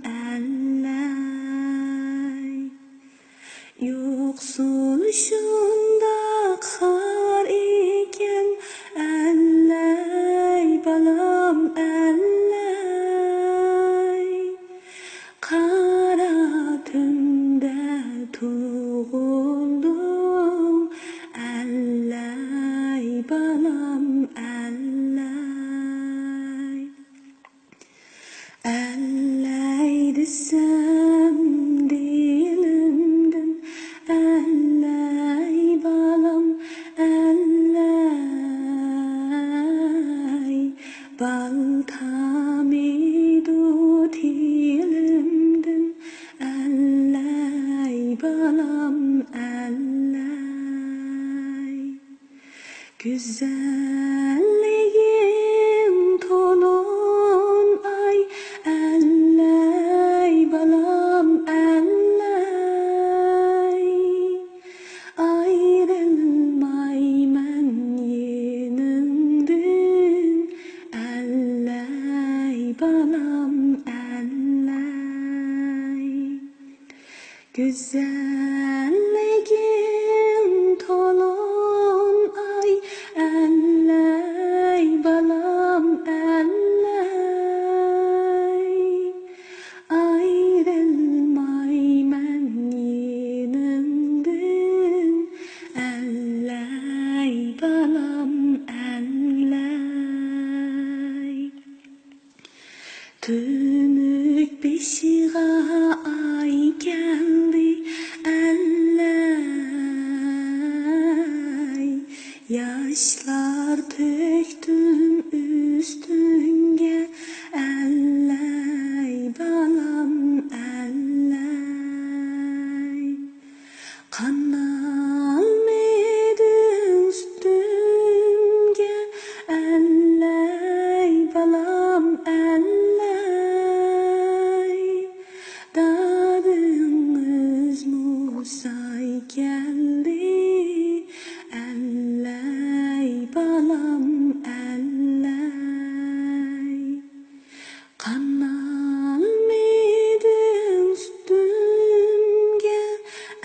əlləy. Yoxsul şundaq xar ikən, əlləy balam əlləy. Qara tündə tuğuldum, əlləy balam əlləy. Əlləy desəm dilimdən, əlləy balam əlləy. Baltam idut dilimdən, əlləy balam əlləy. Güzelliğin tolun ay, əlləy balam əlləy. Ayrılmayman yenimden, əlləy balam əlləy. Güzelliğin tolun ay, əlləy balam əlləy. Ayrılmayman yenimden, əlləy balam əlləy. Tünük beşiğe ay geldi, əlləy. Yaşlar töktüm üstünge, əlləy balam əlləy. Kan almadı üstümge, əlləy balam əlləy. Dadınız Musa'y geldi, əlləy balam əlləy. Kan almadı üstümge,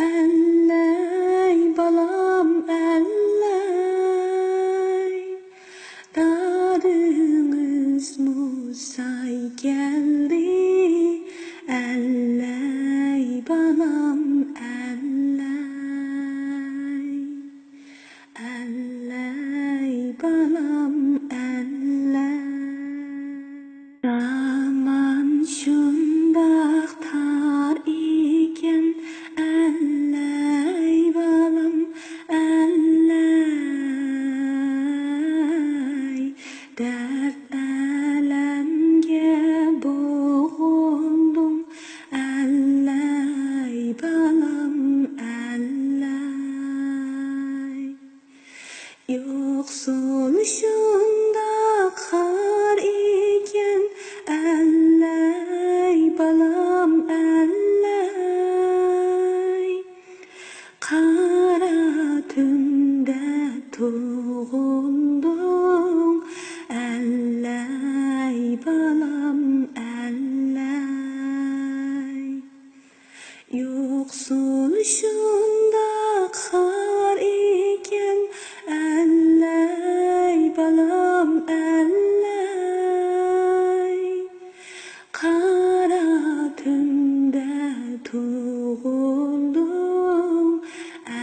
əlləy balam əlləy. Dadınız Musa'y geldi, əlləy balam əlləy. Əlləy balam əlləy. Zaman şundaq tar ikən, əlləy balam əlləy. Dərd ələmge boğuldum, əlləy balam əlləy. Yoxsul şundaq xar ikən, əlləy balam əlləy. Qara tündə tuğuldum, əlləy balam əlləy. Yoxsul şundaq xar ikən, əlləy balam əlləy. Qara tündə tuğuldum,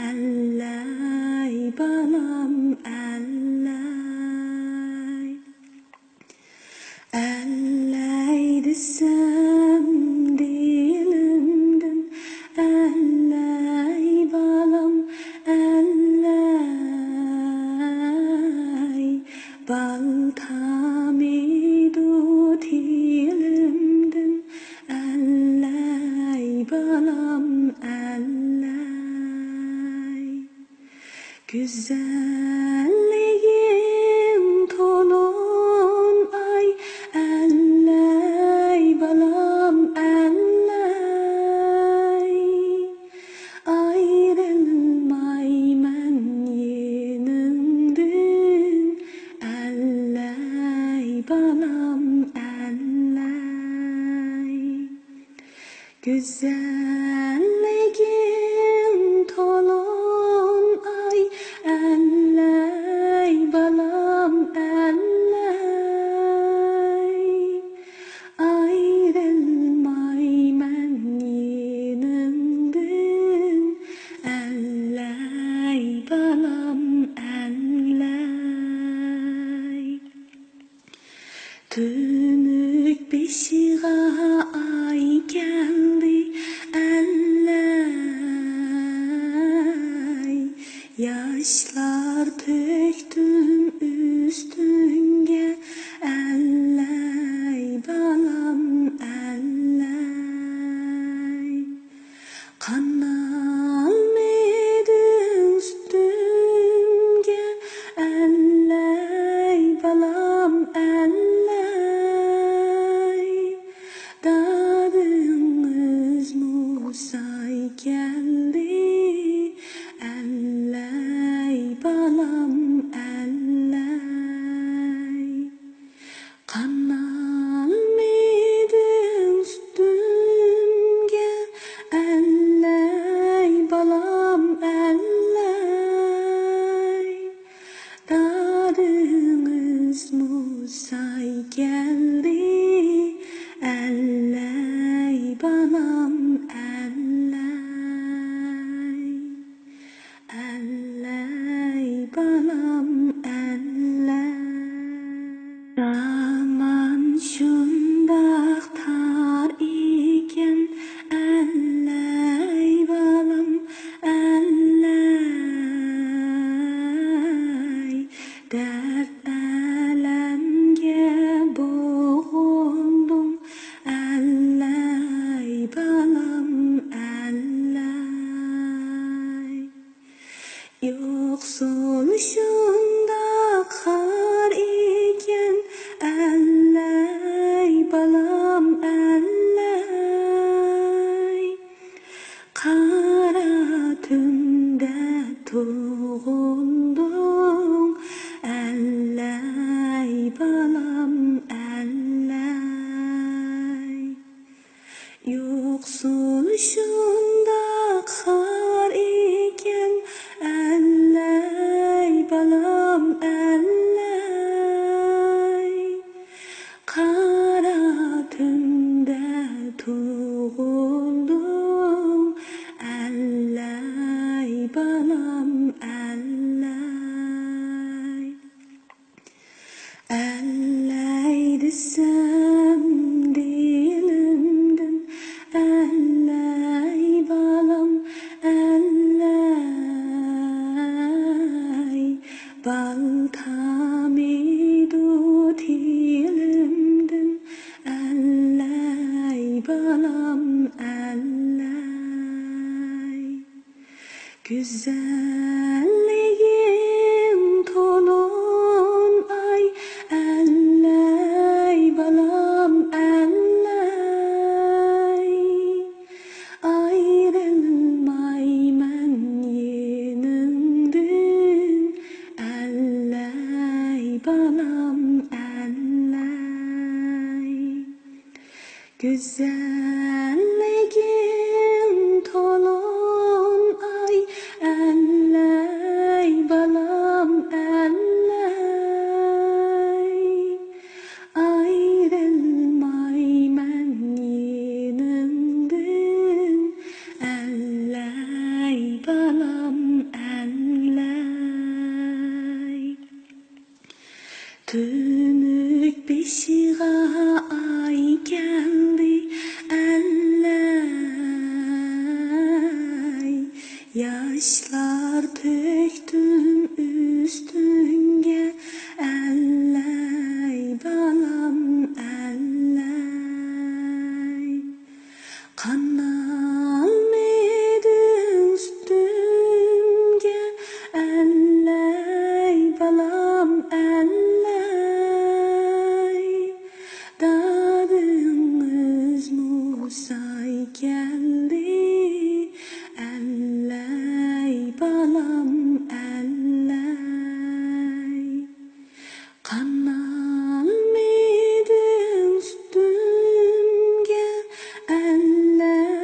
əlləy balam əlləy. Əlləy desəm dilimdən, əlləy balam əlləy. Baltam idut dilimdən, əlləy balam əlləy. Güzelliğin tolun ay, əlləy balam əlləy. Ayrılmayman yenimden, əlləy balam əlləy. Güzelligin tolun ay, elley balam elley. Ayrılmayman yenimden, elley balam elley. Tünük beşiğe ay geldi, elley. Yaşlar töktüm üstünge, elley balam elley. Kanalmedi üstümge, elley balam elley. Dadınız Musa'y geldi, elley balam elley. Kanalmedi üstümge, elley balam elley. Dadınız Musa'y geldi, elley balam elley. Elley balam elley. Zaman şundaq tar iken, elley balam elley. Dert elemge boğuldum, elley balam elley. Yoksul şundaq har iken, elley balam elley. Kara tünde tuğuldum, elley balam elley. Yoksul şundaq har iken, elley balam elley. Kara tünde tuğuldum, elley balam elley. Elley desem dilimden, elley balam elley. Baltamidu dilimden, elley balam elley. Güzelligin tolun ay, elley balam elley. Ayrılmayman yenimden, elley balam elley. Güzelligin tolun ay, elley balam elley. Ayrılmayman yenimden, elley balam elley. Tünük beşiğe ay geldi, elley. Yaşlar töktüm üstünge, elley balam elley. Kanalmedi üstümge, elley balam elley. Dadınız Musa'y geldi, elley balam elley. Kanalmedi üstümge, elley.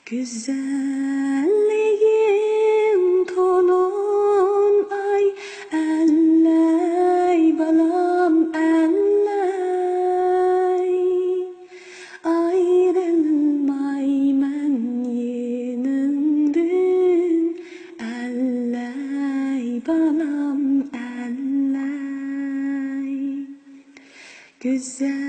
Güzelliğin tolun ay, elley balam elley. Ayrılmayman yenimden, elley balam elley. Güzelliğin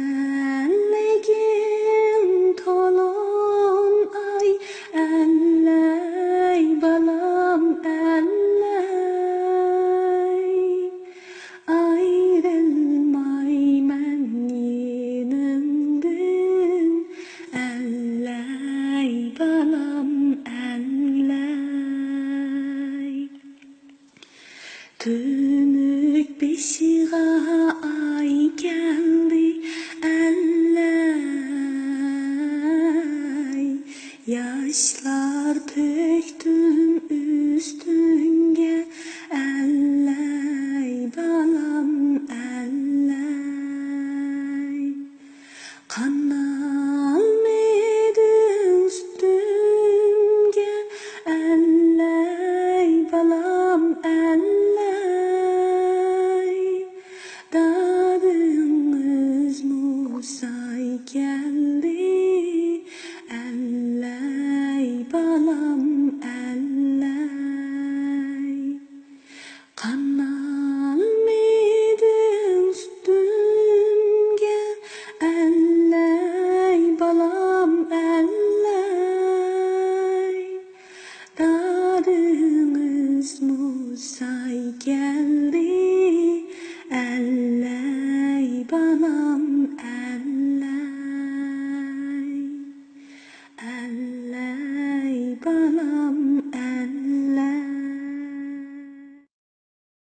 tolun ay, elley balam elley. Ayrılmayman yenimden, elley balam elley. Tünük beşiğe ay geldi, elley. Yaşlar töktüm üstünge, elley balam elley. Kanalmedi üstümge, elley balam elley. Dadınız Musa